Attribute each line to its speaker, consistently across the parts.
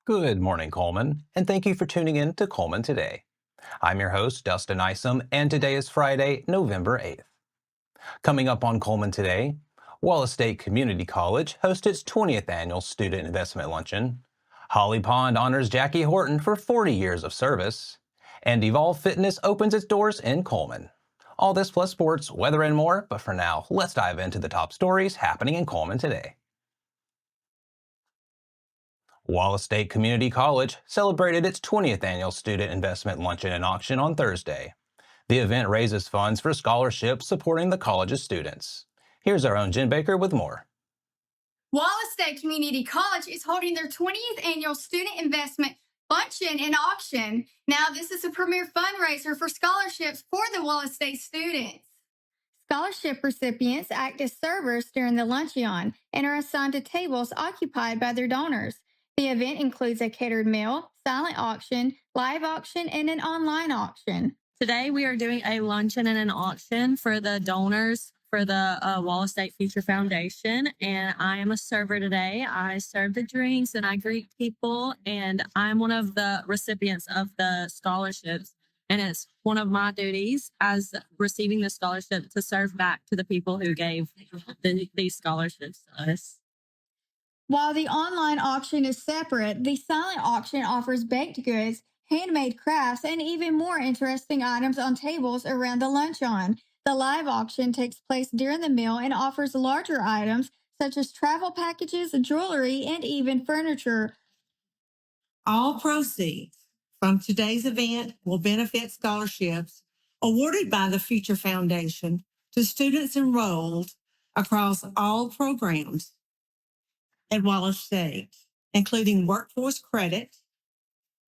Speaker 1: Good morning, Cullman, and thank you for tuning in to Cullman Today. I'm your host, Dustin Isom, and today is Friday, November 8th. Coming up on Cullman Today, Wallace State Community College hosts its 20th annual Student Investment Luncheon, Holly Pond honors Jackie Horton for 40 years of service, and Evolve Fitness opens its doors in Cullman. All this plus sports, weather, and more, but for now, let's dive into the top stories happening in Cullman today. Wallace State Community College celebrated its 20th annual Student Investment Luncheon and Auction on Thursday. The event raises funds for scholarships supporting the college's students. Here's our own Jen Baker with more.
Speaker 2: Wallace State Community College is holding their 20th annual Student Investment Luncheon and Auction. Now, this is a premier fundraiser for scholarships for the Wallace State students. Scholarship recipients act as servers during the luncheon and are assigned to tables occupied by their donors. The event includes a catered meal, silent auction, live auction, and an online auction.
Speaker 3: Today, we are doing a luncheon and an auction for the donors for the Wallace State Future Foundation, and I am a server today. I serve the drinks and I greet people, and I'm one of the recipients of the scholarships, and it's one of my duties as receiving the scholarship to serve back to the people who gave these scholarships to us.
Speaker 2: While the online auction is separate, the silent auction offers baked goods, handmade crafts, and even more interesting items on tables around the luncheon. The live auction takes place during the meal and offers larger items such as travel packages, jewelry, and even furniture.
Speaker 4: All proceeds from today's event will benefit scholarships awarded by the Future Foundation to students enrolled across all programs at Wallace State, including workforce credit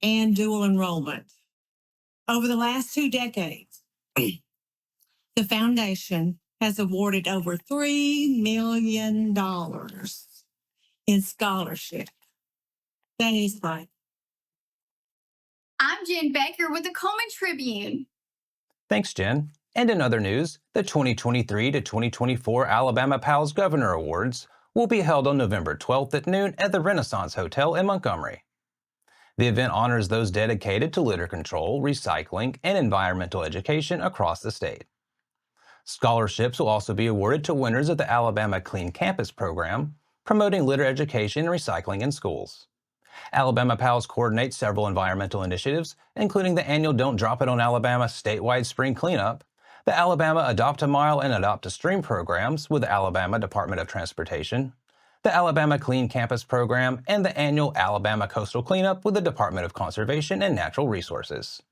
Speaker 4: and dual enrollment. Over the last 2 decades, the foundation has awarded over $3 million in scholarship. That is right.
Speaker 2: I'm Jen Baker with the Cullman Tribune.
Speaker 1: Thanks, Jen. And in other news, the 2023 to 2024 Alabama PALS Governor Awards will be held on November 12th at noon at the Renaissance Hotel in Montgomery. The event honors those dedicated to litter control, recycling, and environmental education across the state. Scholarships will also be awarded to winners of the Alabama Clean Campus program, promoting litter education and recycling in schools. Alabama PALS coordinates several environmental initiatives, including the annual Don't Drop It on Alabama statewide spring cleanup, the Alabama Adopt a Mile and Adopt a Stream programs with the Alabama Department of Transportation, the Alabama Clean Campus program, and the annual Alabama Coastal Cleanup with the Department of Conservation and Natural Resources.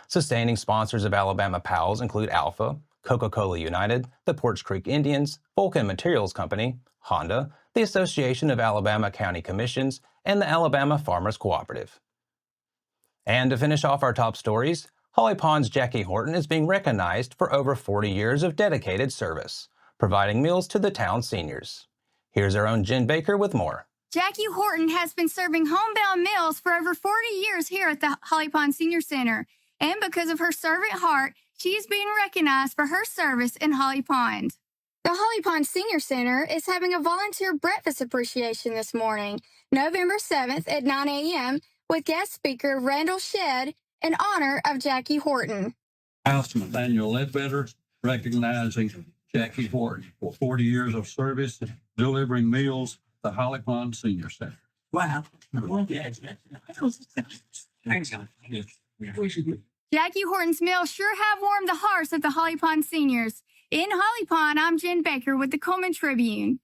Speaker 1: Sustaining sponsors of Alabama PALS include Alpha, Coca-Cola United, the Porch Creek Indians, Vulcan Materials Company, Honda, the Association of Alabama County Commissions, and the Alabama Farmers Cooperative. And to finish off our top stories, Holly Pond's Jackie Horton is being recognized for over 40 years of dedicated service, providing meals to the town's seniors. Here's our own Jen Baker with more.
Speaker 2: Jackie Horton has been serving homebound meals for over 40 years here at the Holly Pond Senior Center, and because of her servant heart, she is being recognized for her service in Holly Pond. The Holly Pond Senior Center is having a volunteer breakfast appreciation this morning, November 7th at 9 a.m., with guest speaker Randall Shedd in honor of Jackie Horton.
Speaker 5: House Nathaniel Ledbetter, recognizing Jackie Horton for 40 years of service, delivering meals at the Holly Pond Senior Center.
Speaker 4: Wow.
Speaker 2: Jackie Horton's meals sure have warmed the hearts of the Holly Pond seniors. In Holly Pond, I'm Jen Baker with the Cullman Tribune.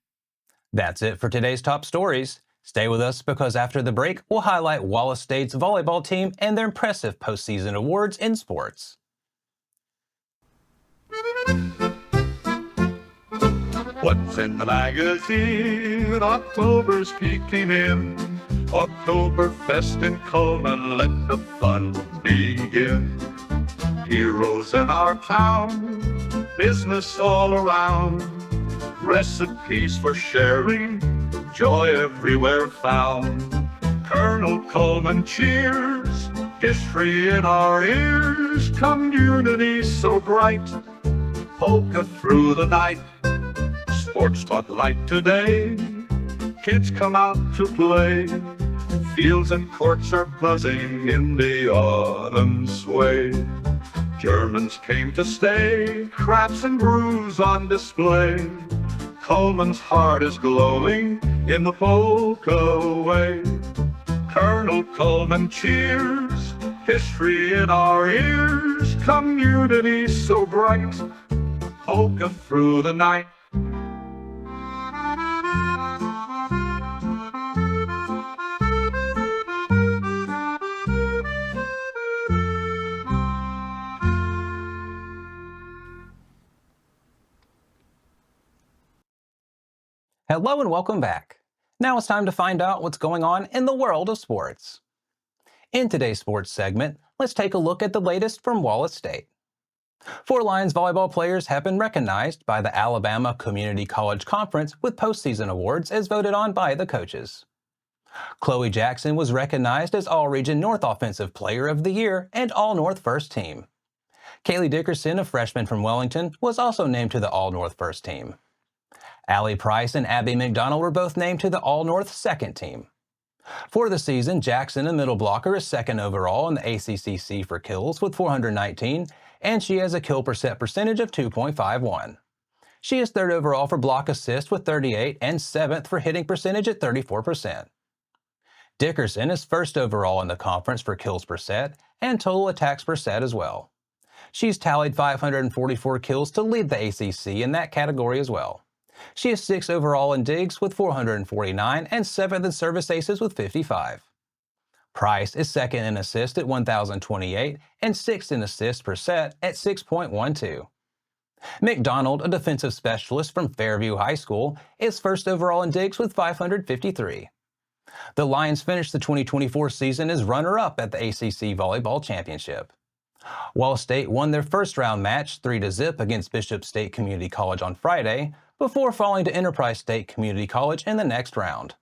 Speaker 1: That's it for today's top stories. Stay with us because after the break, we'll highlight Wallace State's volleyball team and their impressive postseason awards in sports.
Speaker 6: What's in the magazine? October's peeking in. Oktoberfest in Cullman, let the fun begin. Heroes in our town, business all around. Recipes for sharing, joy everywhere found. Colonel Cullman cheers, history in our ears. Community so bright, polka through the night. Sports spotlight today, kids come out to play. Fields and courts are buzzing in the autumn sway. Germans came to stay, crafts and brews on display. Cullman's heart is glowing in the polka way. Colonel Cullman cheers, history in our ears, community so bright, polka through the night.
Speaker 1: Hello and welcome back. Now it's time to find out what's going on in the world of sports. In today's sports segment, let's take a look at the latest from Wallace State. 4 Lions volleyball players have been recognized by the Alabama Community College Conference with postseason awards as voted on by the coaches. Chloe Jackson was recognized as All-Region North Offensive Player of the Year and All-North First Team. Kaylee Dickerson, a freshman from Wellington, was also named to the All-North First Team. Allie Price and Abby McDonald were both named to the All-North Second Team. For the season, Jackson, a middle blocker, is second overall in the ACCC for kills with 419, and she has a kill per set percentage of 2.51. She is third overall for block assist with 38 and seventh for hitting percentage at 34%. Dickerson is first overall in the conference for kills per set and total attacks per set as well. She's tallied 544 kills to lead the ACC in that category as well. She is 6th overall in digs with 449 and 7th in service aces with 55. Price is 2nd in assists at 1,028 and 6th in assists per set at 6.12. McDonald, a defensive specialist from Fairview High School, is 1st overall in digs with 553. The Lions finished the 2024 season as runner-up at the ACC Volleyball Championship. Wallace State won their first round match 3-0 against Bishop State Community College on Friday, before falling to Enterprise State Community College in the next round.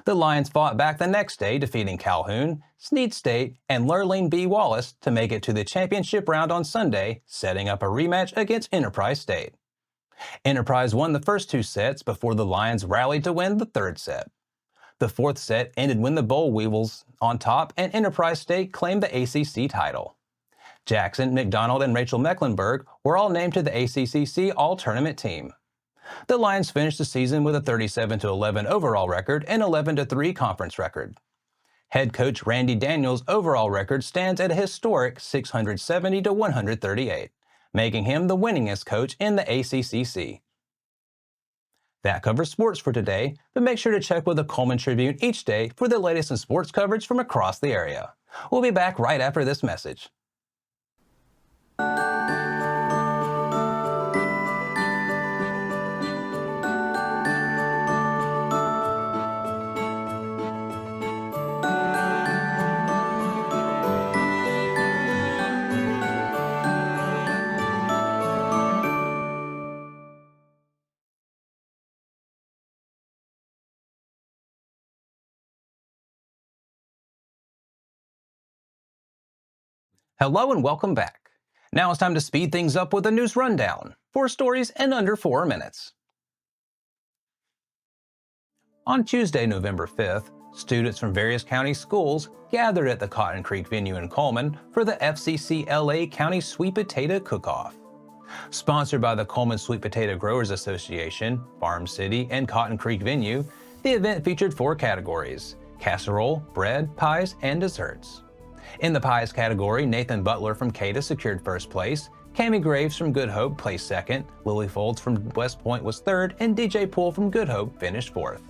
Speaker 1: The Lions fought back the next day, defeating Calhoun, Snead State, and Lurleen B. Wallace to make it to the championship round on Sunday, setting up a rematch against Enterprise State. Enterprise won the first 2 sets before the Lions rallied to win the third set. The 4th set ended when the Boll Weevils on top and Enterprise State claimed the ACC title. Jackson, McDonald, and Rachel Mecklenburg were all named to the ACCC All-Tournament team. The Lions finished the season with a 37-11 overall record and 11-3 conference record. Head coach Randy Daniels' overall record stands at a historic 670-138, making him the winningest coach in the ACCC. That covers sports for today, but make sure to check with the Cullman Tribune each day for the latest in sports coverage from across the area. We'll be back right after this message. Hello and welcome back. Now it's time to speed things up with a news rundown. 4 stories in under 4 minutes. On Tuesday, November 5th, students from various county schools gathered at the Cotton Creek venue in Cullman for the FCCLA County Sweet Potato Cook-Off. Sponsored by the Cullman Sweet Potato Growers Association, Farm City, and Cotton Creek venue, the event featured 4 categories: casserole, bread, pies, and desserts. In the pies category, Nathan Butler from Cada secured first place, Cammie Graves from Good Hope placed second, Lily Folds from West Point was third, and DJ Poole from Good Hope finished fourth.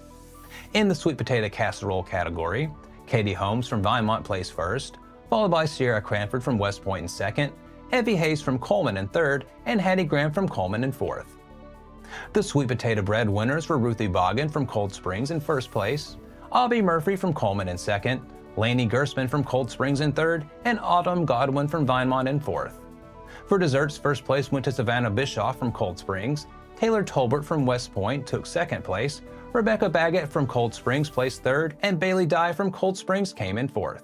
Speaker 1: In the sweet potato casserole category, Katie Holmes from Vinemont placed first, followed by Sierra Cranford from West Point in second, Evie Hayes from Cullman in third, and Hattie Graham from Cullman in fourth. The sweet potato bread winners were Ruthie Boggin from Cold Springs in first place, Aubrey Murphy from Cullman in second, Laney Gersman from Cold Springs in third, and Autumn Godwin from Vinemont in fourth. For desserts, first place went to Savannah Bischoff from Cold Springs, Taylor Tolbert from West Point took second place, Rebecca Baggett from Cold Springs placed third, and Bailey Dye from Cold Springs came in fourth.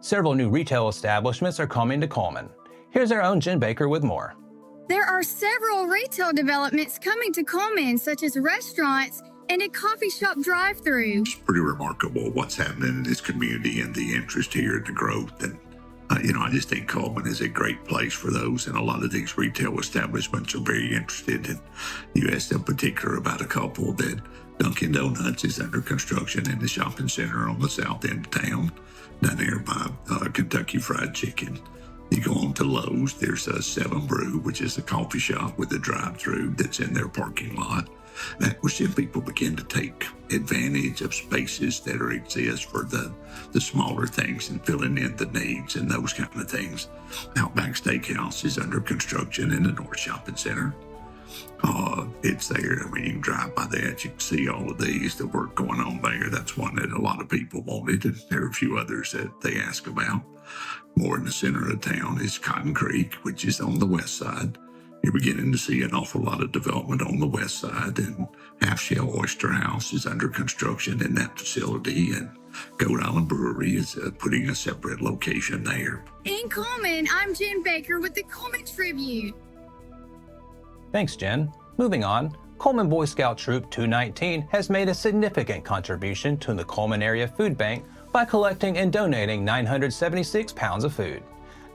Speaker 1: Several new retail establishments are coming to Cullman. Here's our own Jen Baker with more.
Speaker 2: There are several retail developments coming to Cullman, such as restaurants, and a coffee shop drive-through.
Speaker 7: It's pretty remarkable what's happening in this community and the interest here and the growth. And, I just think Cullman is a great place for those. And a lot of these retail establishments are very interested. And you asked in particular about a couple that Dunkin' Donuts is under construction in the shopping center on the south end of town, down there by Kentucky Fried Chicken. You go on to Lowe's, there's a 7 Brew, which is a coffee shop with a drive-through that's in their parking lot. That we're seeing people begin to take advantage of spaces that exist for the smaller things and filling in the needs and those kind of things. Outback Steakhouse is under construction in the North Shopping Center. It's there. I mean, you can drive by that. You can see all of these, the work going on there. That's one that a lot of people wanted. And there are a few others that they ask about. More in the center of town is Cotton Creek, which is on the west side. You're beginning to see an awful lot of development on the west side, and Half Shell Oyster House is under construction in that facility, and Goat Island Brewery is putting a separate location there.
Speaker 2: In Cullman, I'm Jen Baker with the Cullman Tribune.
Speaker 1: Thanks, Jen. Moving on, Cullman Boy Scout Troop 219 has made a significant contribution to the Cullman Area Food Bank by collecting and donating 976 pounds of food.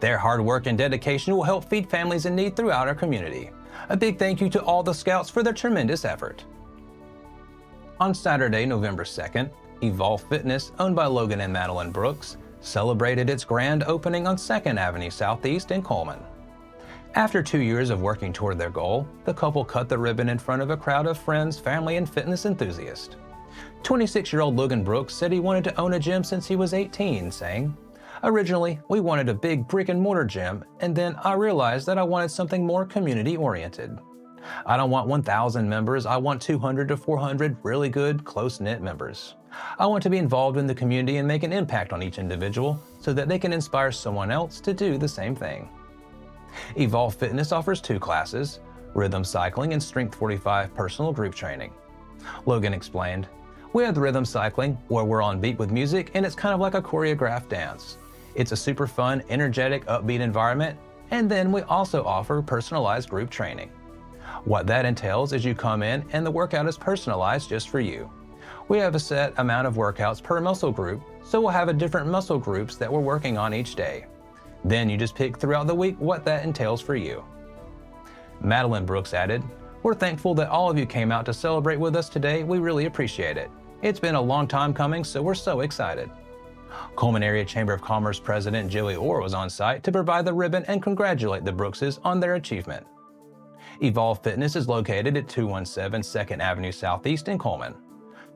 Speaker 1: Their hard work and dedication will help feed families in need throughout our community. A big thank you to all the Scouts for their tremendous effort. On Saturday, November 2nd, Evolve Fitness, owned by Logan and Madeline Brooks, celebrated its grand opening on 2nd Avenue Southeast in Cullman. After 2 years of working toward their goal, the couple cut the ribbon in front of a crowd of friends, family, and fitness enthusiasts. 26-year-old Logan Brooks said he wanted to own a gym since he was 18, saying, "Originally, we wanted a big brick-and-mortar gym, and then I realized that I wanted something more community-oriented. I don't want 1,000 members, I want 200 to 400 really good, close-knit members. I want to be involved in the community and make an impact on each individual so that they can inspire someone else to do the same thing." Evolve Fitness offers 2 classes, rhythm cycling and strength 45 personal group training. Logan explained, "We have the rhythm cycling, where we're on beat with music, and it's kind of like a choreographed dance. It's a super fun, energetic, upbeat environment, and then we also offer personalized group training. What that entails is you come in and the workout is personalized just for you. We have a set amount of workouts per muscle group, so we'll have different muscle groups that we're working on each day. Then you just pick throughout the week what that entails for you." Madeline Brooks added, "We're thankful that all of you came out to celebrate with us today. We really appreciate it. It's been a long time coming, so we're so excited." Cullman Area Chamber of Commerce President Joey Orr was on site to provide the ribbon and congratulate the Brookses on their achievement. Evolve Fitness is located at 217 2nd Avenue Southeast in Cullman.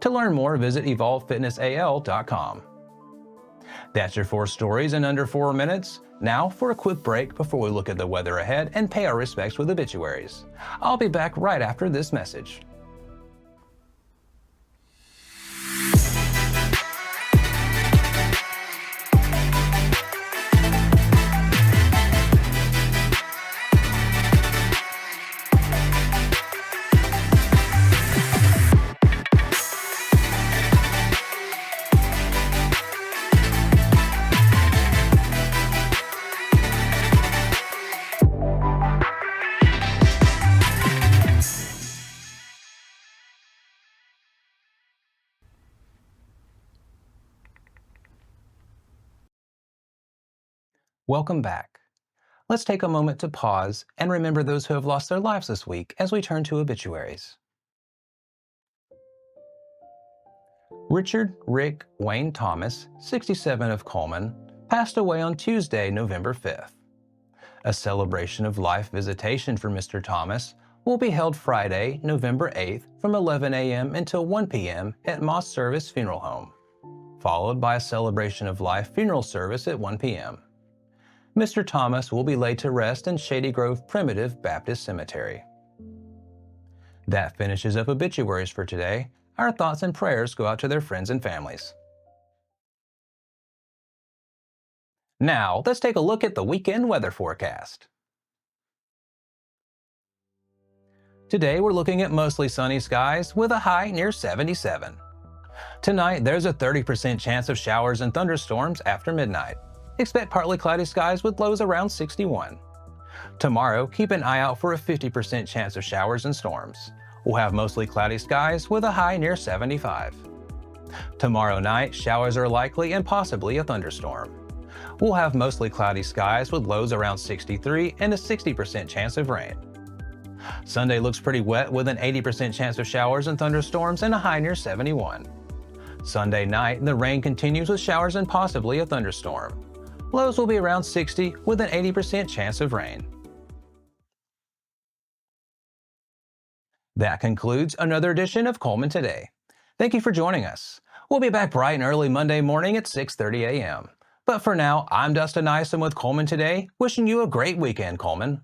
Speaker 1: To learn more, visit evolvefitnessal.com. That's your 4 stories in under 4 minutes. Now for a quick break before we look at the weather ahead and pay our respects with obituaries. I'll be back right after this message. Welcome back. Let's take a moment to pause and remember those who have lost their lives this week as we turn to obituaries. Richard Rick Wayne Thomas, 67 of Cullman, passed away on Tuesday, November 5th. A celebration of life visitation for Mr. Thomas will be held Friday, November 8th from 11 a.m. until 1 p.m. at Moss Service Funeral Home, followed by a celebration of life funeral service at 1 p.m. Mr. Thomas will be laid to rest in Shady Grove Primitive Baptist Cemetery. That finishes up obituaries for today. Our thoughts and prayers go out to their friends and families. Now, let's take a look at the weekend weather forecast. Today, we're looking at mostly sunny skies with a high near 77. Tonight, there's a 30% chance of showers and thunderstorms after midnight. Expect partly cloudy skies with lows around 61. Tomorrow, keep an eye out for a 50% chance of showers and storms. We'll have mostly cloudy skies with a high near 75. Tomorrow night, showers are likely and possibly a thunderstorm. We'll have mostly cloudy skies with lows around 63 and a 60% chance of rain. Sunday looks pretty wet with an 80% chance of showers and thunderstorms and a high near 71. Sunday night, the rain continues with showers and possibly a thunderstorm. Lows will be around 60 with an 80% chance of rain. That concludes another edition of Cullman Today. Thank you for joining us. We'll be back bright and early Monday morning at 6:30 a.m. But for now, I'm Dustin Nysom with Cullman Today, wishing you a great weekend, Cullman.